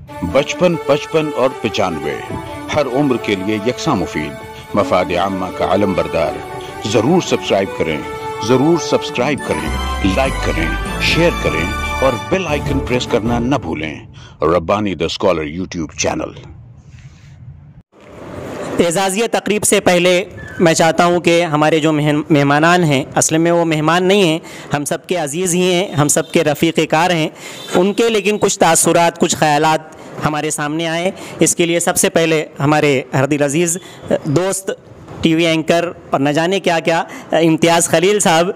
55 55 और 95 हर उम्र के लिए यकसा मुफीद, मफाद आम्मा का आलम बरदार। जरूर सब्सक्राइब करें, लाइक करें, शेयर करें और बेल आइकन प्रेस करना न भूलें। Rabbani the scholar YouTube channel. एजाज़िया तकरीब से पहले मैं चाहता हूं कि हमारे जो मेहमानान हैं, असल में वो मेहमान नहीं हैं, हम सब के अज़ीज़ ही हैं, हम सब के रफ़ीक़ कार हैं, उनके लेकिन कुछ तासुरात, कुछ ख़यालात हमारे सामने आए। इसके लिए सबसे पहले हमारे हरदिल अज़ीज़ दोस्त टीवी एंकर और न जाने क्या क्या इम्तियाज़ खलील साहब,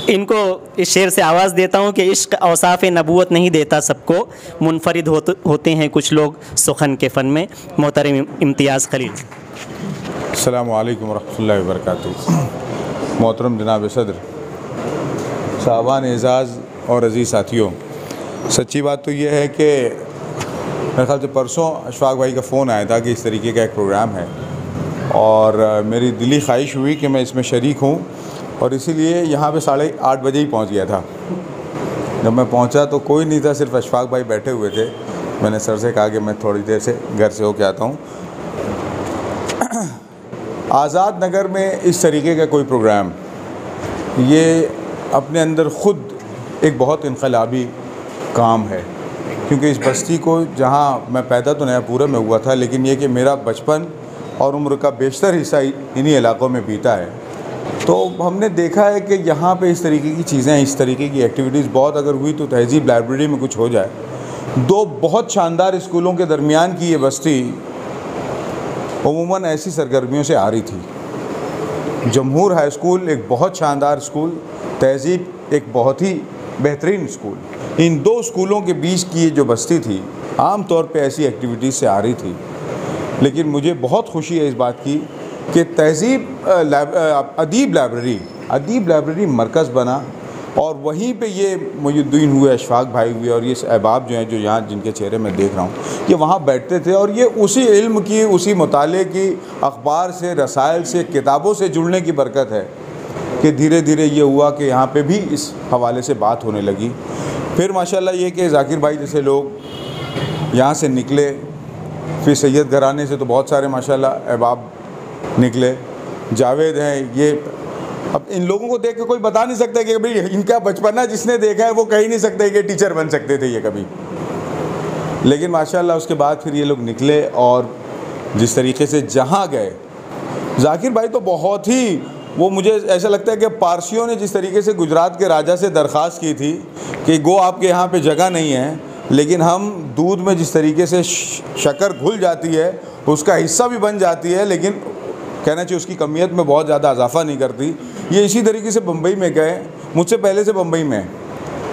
इनको इस शेर से आवाज़ देता हूँ कि इश्क़ औसाफ़ नबूवत नहीं देता सबको, मुनफरिद होते हैं कुछ लोग सुखन के फ़न में। मोहतरम इम्तियाज़ खलील। अस्सलामु अलैकुम वरहमतुल्लाहि वबरकातुहू। मोहतरम जनाब सदर, साहबान एज़ाज़ और अज़ीज़ साथियों, सच्ची बात तो ये है कि मेरे ख्याल से परसों अशफाक भाई का फ़ोन आया था कि इस तरीके का एक प्रोग्राम है और मेरी दिली ख्वाहिश हुई कि मैं इसमें शरीक हूँ और इसीलिए यहाँ पे 8:30 बजे ही पहुँच गया था। जब मैं पहुँचा तो कोई नहीं था, सिर्फ अशफाक भाई बैठे हुए थे। मैंने सर से कहा कि मैं थोड़ी देर से घर से होके आता हूँ। आज़ाद नगर में इस तरीके का कोई प्रोग्राम, ये अपने अंदर ख़ुद एक बहुत इनकलाबी काम है, क्योंकि इस बस्ती को, जहाँ मैं पैदा तो नयापुरा में हुआ था, लेकिन ये कि मेरा बचपन और उम्र का बेशतर हिस्सा इन्हीं इलाक़ों में बीता है, तो हमने देखा है कि यहाँ पे इस तरीके की चीज़ें, इस तरीके की एक्टिविटीज़ बहुत अगर हुई तो तहज़ीब लाइब्रेरी में कुछ हो जाए। दो बहुत शानदार स्कूलों के दरमियान की ये बस्ती उमूमन ऐसी सरगर्मियों से आ रही थी। जमहूर हाई स्कूल एक बहुत शानदार स्कूल, तहज़ीब एक बहुत ही बेहतरीन स्कूल। इन दो स्कूलों के बीच की जो बस्ती थी आम तौर पे ऐसी एक्टिविटीज़ से आ रही थी, लेकिन मुझे बहुत खुशी है इस बात की कि तहज़ीब अदीब लाइब्रेरी मरकज़ बना और वहीं पे ये मुजुद्दीन हुए, अशफाक भाई हुए और ये अहबाब जो हैं, जो यहाँ जिनके चेहरे मैं देख रहा हूँ, ये वहाँ बैठते थे और ये उसी इल्म की, उसी मुताले की, अखबार से, रसायल से, किताबों से जुड़ने की बरकत है कि धीरे धीरे ये हुआ कि यहाँ पे भी इस हवाले से बात होने लगी। फिर माशाल्लाह ये कि ज़ाकिर भाई जैसे लोग यहाँ से निकले, फिर सैयद घराने से तो बहुत सारे माशाल्लाह अहबाब निकले, जावेद हैं। ये अब इन लोगों को देख के कोई बता नहीं सकता कि भाई इनका बचपना जिसने देखा है वो कह ही नहीं सकते कि टीचर बन सकते थे ये कभी, लेकिन माशाल्लाह उसके बाद फिर ये लोग निकले और जिस तरीके से जहाँ गए, ज़ाकिर भाई तो बहुत ही, वो मुझे ऐसा लगता है कि पारसियों ने जिस तरीके से गुजरात के राजा से दरख्वास्त की थी कि गो आपके यहाँ पे जगह नहीं है, लेकिन हम दूध में जिस तरीके से शक्कर घुल जाती है उसका हिस्सा भी बन जाती है, लेकिन कहना चाहिए उसकी कमियत में बहुत ज़्यादा इजाफा नहीं करती। ये इसी तरीके से बम्बई में गए, मुझसे पहले से बम्बई में,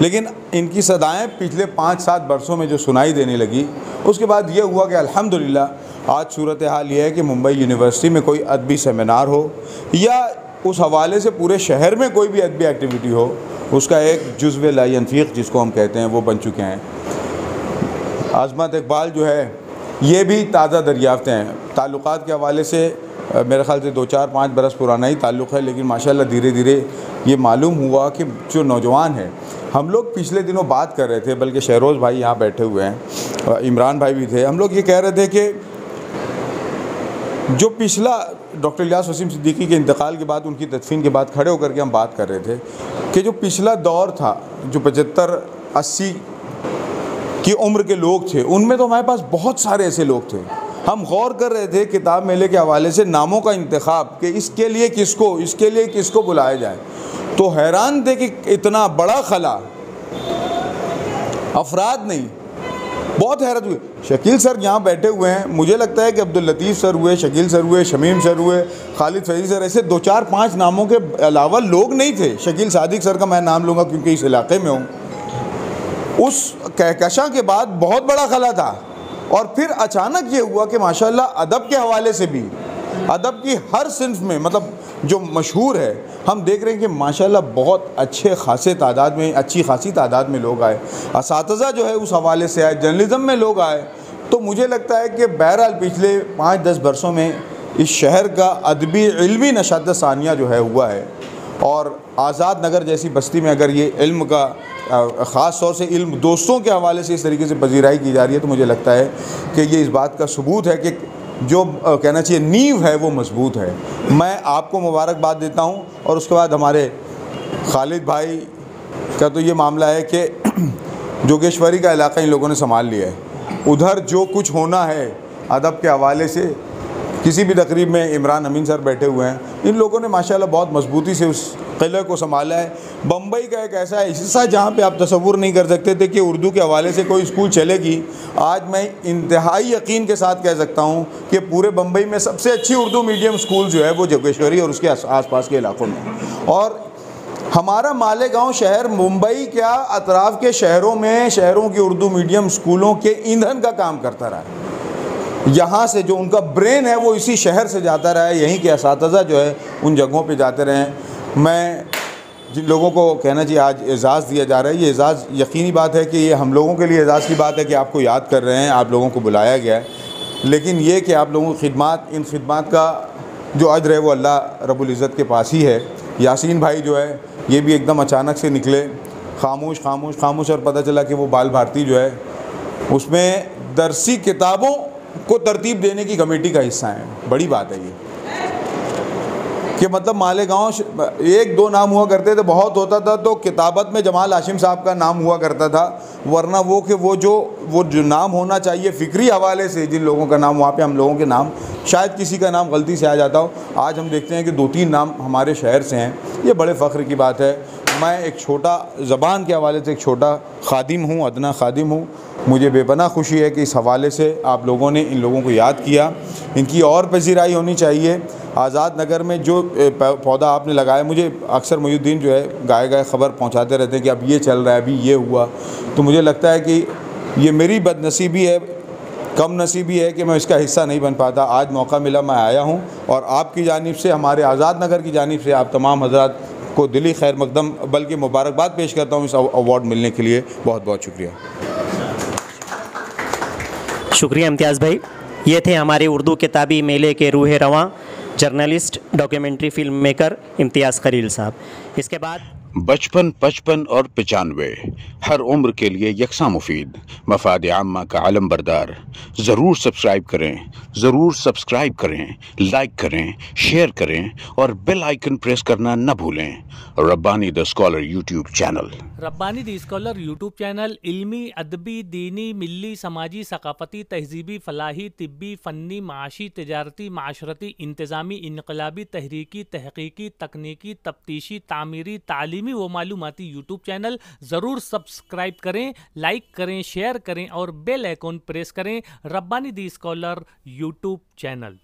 लेकिन इनकी सदाएं पिछले 5-7 बरसों में जो सुनाई देने लगी, उसके बाद ये हुआ कि अल्हम्दुलिल्लाह आज सूरत हाल ये है कि मुंबई यूनिवर्सिटी में कोई अदबी सेमिनार हो या उस हवाले से पूरे शहर में कोई भी अदबी एक्टिविटी हो, उसका एक जुज़्व ला यनफ़ीक़ जिसको हम कहते हैं वो बन चुके हैं। आज़मत इकबाल जो है ये भी ताज़ा दरियाफ्तें हैं। ताल्लुक़ात के हवाले से मेरे ख़्याल से 2-4-5 बरस पुराना ही ताल्लुक़ है, लेकिन माशाल्लाह धीरे धीरे ये मालूम हुआ कि जो नौजवान हैं, हम लोग पिछले दिनों बात कर रहे थे, बल्कि शहरोज़ भाई यहाँ बैठे हुए हैं, इमरान भाई भी थे, हम लोग ये कह रहे थे कि जो पिछला डॉक्टर इलियास वसीम सिद्दीकी के इंतकाल के बाद, उनकी तदफीन के बाद खड़े होकर के हम बात कर रहे थे कि जो पिछला दौर था, जो 75-80 की उम्र के लोग थे, उनमें तो हमारे पास बहुत सारे ऐसे लोग थे। हम गौर कर रहे थे किताब मेले के हवाले से नामों का इंतखाब कि इसके लिए किसको बुलाया जाए, तो हैरान थे कि इतना बड़ा खला अफराद नहीं, बहुत हैरत हुई। शकील सर यहाँ बैठे हुए हैं, मुझे लगता है कि अब्दुल लतीफ़ सर हुए, शकील सर हुए, शमीम सर हुए, खालिद फैज़ी सर, ऐसे 2-4-5 नामों के अलावा लोग नहीं थे। शकील सादिक सर का मैं नाम लूँगा क्योंकि इस इलाके में हूँ। उस कहकशां के बाद बहुत बड़ा खला था और फिर अचानक ये हुआ कि माशाल्लाह अदब के हवाले से भी, अदब की हर सिन्फ में, मतलब जो मशहूर है, हम देख रहे हैं कि माशाल्लाह बहुत अच्छी खासी तादाद में लोग आए। असातिज़ा जो है उस हवाले से आए, जर्नलिज़म में लोग आए। तो मुझे लगता है कि बहरहाल पिछले 5-10 बरसों में इस शहर का अदबी इल्मी नशात सानिया जो है हुआ है और आज़ाद नगर जैसी बस्ती में अगर ये इल्म का ख़ास तौर से इल्म दोस्तों के हवाले से इस तरीके से पजीराई की जा रही है, तो मुझे लगता है कि ये इस बात का सबूत है कि जो कहना चाहिए नींव है वो मजबूत है। मैं आपको मुबारकबाद देता हूँ। और उसके बाद हमारे खालिद भाई का तो ये मामला है कि जोगेश्वरी का इलाका इन लोगों ने संभाल लिया है। उधर जो कुछ होना है अदब के हवाले से, किसी भी तकरीब में इमरान अमीन सर बैठे हुए हैं, इन लोगों ने माशाल्लाह बहुत मजबूती से उस किले को संभाला है। बम्बई का एक ऐसा हिस्सा जहाँ पे आप तसव्वुर नहीं कर सकते थे कि उर्दू के हवाले से कोई स्कूल चलेगी, आज मैं इंतहाई यकीन के साथ कह सकता हूँ कि पूरे बम्बई में सबसे अच्छी उर्दू मीडियम स्कूल जो है वो जोगेश्वरी और उसके आसपास के इलाकों में। और हमारा मालेगांव शहर मुंबई क्या अतराफ़ के शहरों में शहरों की उर्दू मीडियम स्कूलों के ईंधन का काम करता रहा है। यहाँ से जो उनका ब्रेन है वो इसी शहर से जाता रहा है, यहीं के असातिज़ा जो है उन जगहों पे जाते रहे हैं। मैं जिन लोगों को कहना चाहिए आज एज़ाज़ दिया जा रहा है, ये एज़ाज़ यकीनी बात है कि ये हम लोगों के लिए एज़ाज़ की बात है कि आपको याद कर रहे हैं, आप लोगों को बुलाया गया है, लेकिन ये कि आप लोगों की खिदमत, इन खिदमत का जो अज्र है वो अल्लाह रब्बुल इज़्ज़त के पास ही है। यासीन भाई जो है ये भी एकदम अचानक से निकले, खामोश खामोश खामोश, और पता चला कि वो बाल भारती जो है उसमें दरसी किताबों को तरतीब देने की कमेटी का हिस्सा है। बड़ी बात है ये कि मतलब मालेगांव एक दो नाम हुआ करते थे, बहुत होता था तो किताबत में जमाल हाशिम साहब का नाम हुआ करता था, वरना वो कि वो जो नाम होना चाहिए फ़िक्री हवाले से जिन लोगों का नाम, वहाँ पे हम लोगों के नाम शायद किसी का नाम गलती से आ जाता हो। आज हम देखते हैं कि 2-3 नाम हमारे शहर से हैं, ये बड़े फ़ख्र की बात है। मैं एक छोटा ज़बान के हवाले से एक छोटा खादिम हूँ, अदना खादिम हूँ। मुझे बेपनाह खुशी है कि इस हवाले से आप लोगों ने इन लोगों को याद किया, इनकी और पजीराई होनी चाहिए। आज़ाद नगर में जो पौधा आपने लगाया, मुझे अक्सर मुहिउद्दीन जो है गाए ख़बर पहुंचाते रहते हैं कि अब ये चल रहा है, अभी ये हुआ, तो मुझे लगता है कि ये मेरी बदनसीबी है, कम नसीबी है कि मैं इसका हिस्सा नहीं बन पाता। आज मौका मिला, मैं आया हूँ, और आपकी जानिब से, हमारे आज़ाद नगर की जानिब से आप तमाम हज़रात को दिली खैर मकदम बल्कि मुबारकबाद पेश करता हूँ इस अवार्ड मिलने के लिए। बहुत बहुत शुक्रिया। शुक्रिया इम्तियाज़ भाई। ये थे हमारे उर्दू किताबी मेले के रूह रवां जर्नलिस्ट, डॉक्यूमेंट्री फिल्म मेकर इम्तियाज़ खलील साहब। इसके बाद 55, 55 और 95 हर उम्र के लिए यकसा मुफीद, मफाद आम्मा का आलम बरदार। ज़रूर सब्सक्राइब करें, ज़रूर सब्सक्राइब करें, लाइक करें, शेयर करें और बेल आइकन प्रेस करना न भूलें। Rabbani the scholar YouTube channel. Rabbani the scholar YouTube channel इल्मी, अदबी, दीनी, मिल्ली, समाजी, सकाफ़ती, तहजीबी, फ़लाही, तिब्बी, फ़न्नी, माशी, तिजारती, माशरती, इंतज़ामी, इनकलाबी, तहरीकी, तहक़ीक़ी, तकनीकी, तफ्तीशी, तामीरी, तालीमी व मालूमाती यूट्यूब चैनल। ज़रूर सब्सक्राइब करें, लाइक करें, शेयर करें और बेल आइकन प्रेस करें। Rabbani the scholar YouTube channel.